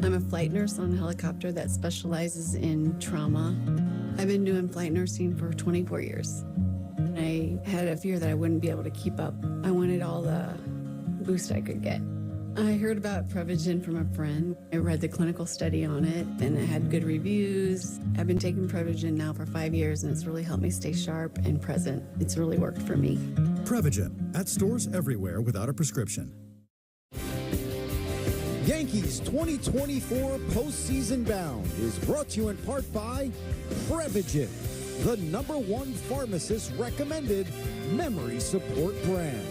I'm a flight nurse on a helicopter that specializes in trauma. I've been doing flight nursing for 24 years. I had a fear that I wouldn't be able to keep up. I wanted all the boost I could get. I heard about Prevagen from a friend. I read the clinical study on it, and it had good reviews. I've been taking Prevagen now for 5 years, and it's really helped me stay sharp and present. It's really worked for me. Prevagen, at stores everywhere without a prescription. Yankees 2024 Postseason Bound is brought to you in part by Prevagen, the #1 pharmacist recommended memory support brand.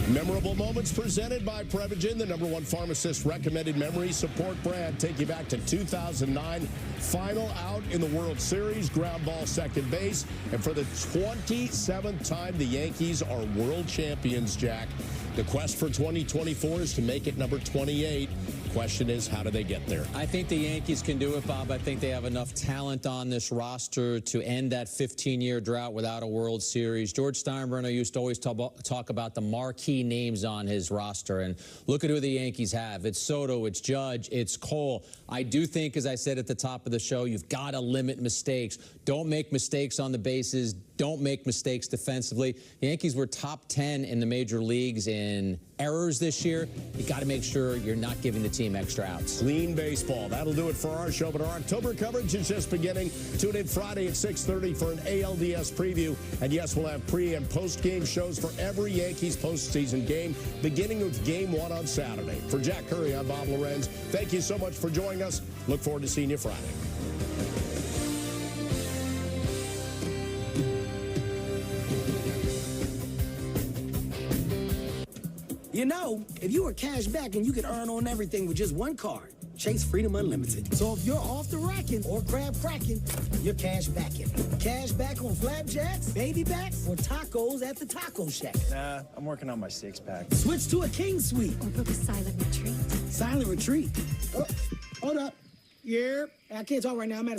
Memorable moments presented by Prevagen, the #1 pharmacist recommended memory support brand. Take you back to 2009, final out in the World Series, ground ball second base. And for the 27th time, the Yankees are world champions, Jack. The quest for 2024 is to make it number 28. Question is, how do they get there? I think the Yankees can do it, Bob. I think they have enough talent on this roster to end that 15-year drought without a World Series. George Steinbrenner used to always talk about the marquee names on his roster, and look at who the Yankees have. It's Soto, it's Judge, it's Cole. I do think, as I said at the top of the show, you've got to limit mistakes. Don't make mistakes on the bases. Don't make mistakes defensively. The Yankees were top 10 in the major leagues in errors this year. You got to make sure you're not giving the team extra outs. Clean baseball. That'll do it for our show, but our October coverage is just beginning. Tune in Friday at 6:30 for an ALDS preview. And yes, we'll have pre- and post-game shows for every Yankees postseason game, beginning with Game 1 on Saturday. For Jack Curry, I'm Bob Lorenz. Thank you so much for joining us. Look forward to seeing you Friday. You know, if you were cash back and you could earn on everything with just one card, Chase Freedom Unlimited. So if you're off the racking or crab cracking, you're cash backing. Cash back on flapjacks, baby backs, or tacos at the taco shack. Nah, I'm working on my six-pack. Switch to a king suite. Or book a silent retreat. Silent retreat. Oh, hold up. Yeah, I can't talk right now. I'm at a